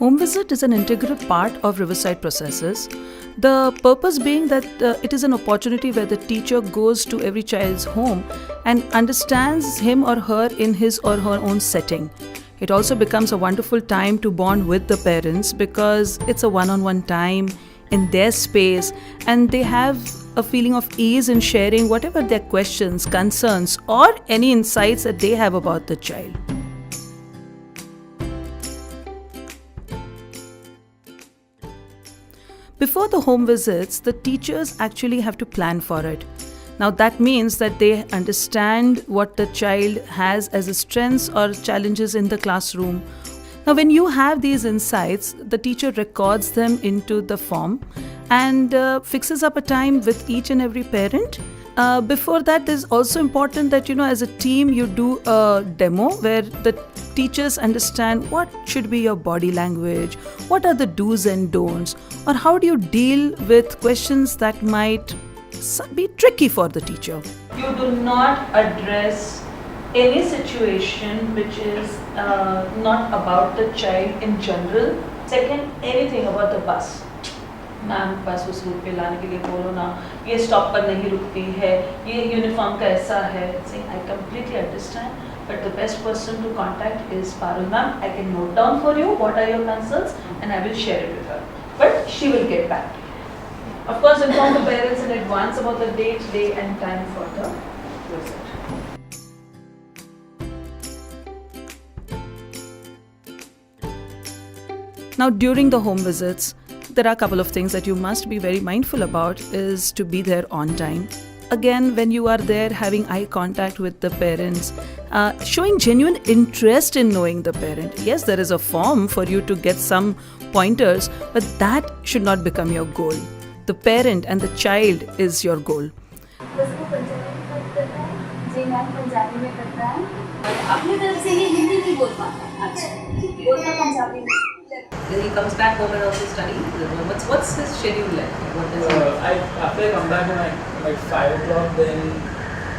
Home visit is an integral part of Riverside processes. The purpose being that it is an opportunity where the teacher goes to every child's home and understands him or her in his or her own setting. It also becomes a wonderful time to bond with the parents because it's a one-on-one time in their space and they have a feeling of ease in sharing whatever their questions, concerns, or any insights that they have about the child. Before the home visits, the teachers actually have to plan for it. Now that means that they understand what the child has as a strengths or challenges in the classroom. Now when you have these insights, the teacher records them into the form and fixes up a time with each and every parent. Before that, it's also important that as a team you do a demo where the teachers understand what should be your body language, what are the do's and don'ts, or how do you deal with questions that might be tricky for the teacher. You do not address any situation which is not about the child in general. Second, anything about the bus. Ma'am बस उस root पे लाने के लिए बोलो ना, ये stop पर नहीं रुकती है, ये यूनिफॉर्म का ऐसा है. I completely understand, but the best person to contact is Parul ma'am. I can note down for you what are your concerns and I will share it with her. But she will get back to you. Of course, inform the parents in advance about the date, day and time for the visit. Now during the home visits, there are a couple of things that you must be very mindful about is to be there on time. Again, when you are there, having eye contact with the parents, showing genuine interest in knowing the parent. Yes, there is a form for you to get some pointers, but that should not become your goal. The parent and the child is your goal. He comes back home and also study. What's his schedule like? After I come back at like 5 o'clock, then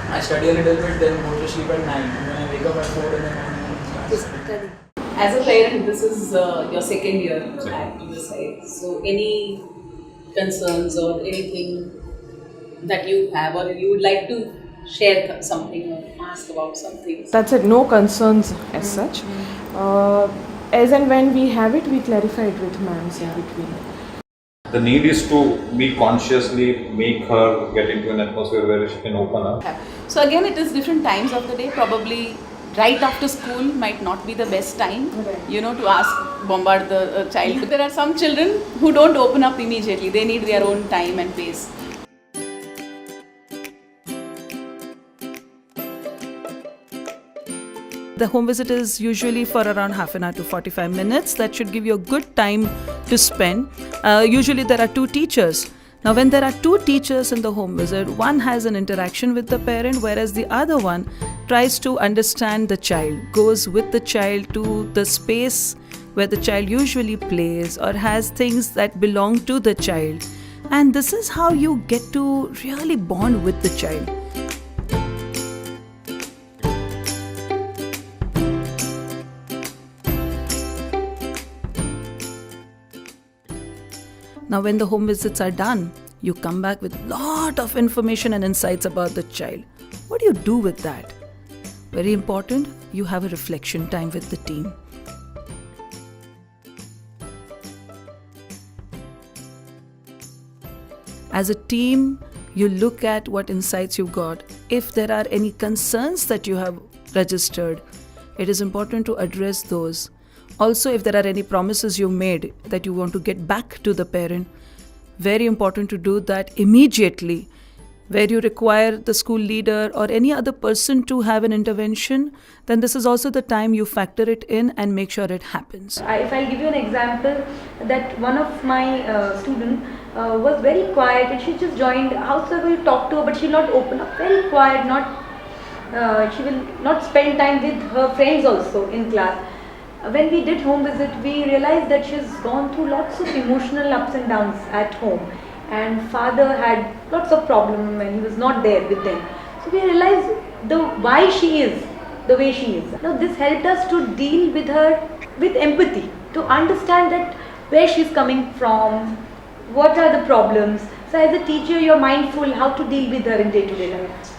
I study a little bit, then go to sleep at 9. And then I wake up at 4 in the morning. As a parent, this is your second year at Riverside. So any concerns or anything that you have or you would like to share something or ask about something? That's it, no concerns as such. As and when we have it, we clarify it with ma'ams in between. The need is to be consciously make her get into an atmosphere where she can open up. So again, it is different times of the day. Probably right after school might not be the best time, to bombard the child. There are some children who don't open up immediately. They need their own time and pace. The home visit is usually for around half an hour to 45 minutes. That should give you a good time to spend. Usually there are two teachers. Now when there are two teachers in the home visit, one has an interaction with the parent whereas the other one tries to understand the child, goes with the child to the space where the child usually plays or has things that belong to the child. And this is how you get to really bond with the child. Now when the home visits are done, you come back with a lot of information and insights about the child. What do you do with that? Very important, you have a reflection time with the team. As a team, you look at what insights you got. If there are any concerns that you have registered, it is important to address those. Also, if there are any promises you made that you want to get back to the parent, very important to do that immediately. Where you require the school leader or any other person to have an intervention, then this is also the time you factor it in and make sure it happens. If I'll give you an example, that one of my students was very quiet and she just joined. Howsoever you talk to her, but she'll not open up. Very quiet, she will not spend time with her friends also in class. When we did home visit, we realized that she's gone through lots of emotional ups and downs at home, and father had lots of problems and he was not there with them. So we realized why she is the way she is. Now this helped us to deal with her with empathy. to understand that where she's coming from, what are the problems. So as a teacher, you're mindful how to deal with her in day-to-day life.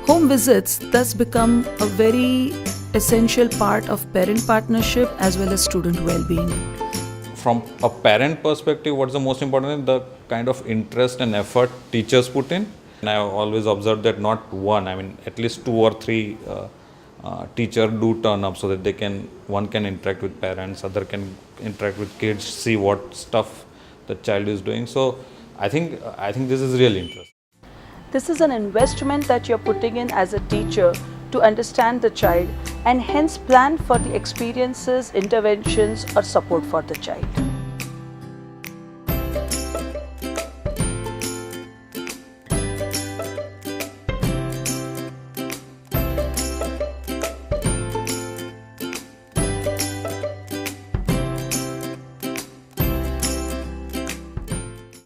Home visits thus become a very essential part of parent partnership as well as student well-being. From a parent perspective, what's the most important is the kind of interest and effort teachers put in. And I always observed that not one, I mean at least 2 or 3 teachers do turn up so that one can interact with parents, other can interact with kids, see what stuff the child is doing. So I think this is really interesting. This is an investment that you're putting in as a teacher to understand the child and hence plan for the experiences, interventions or support for the child.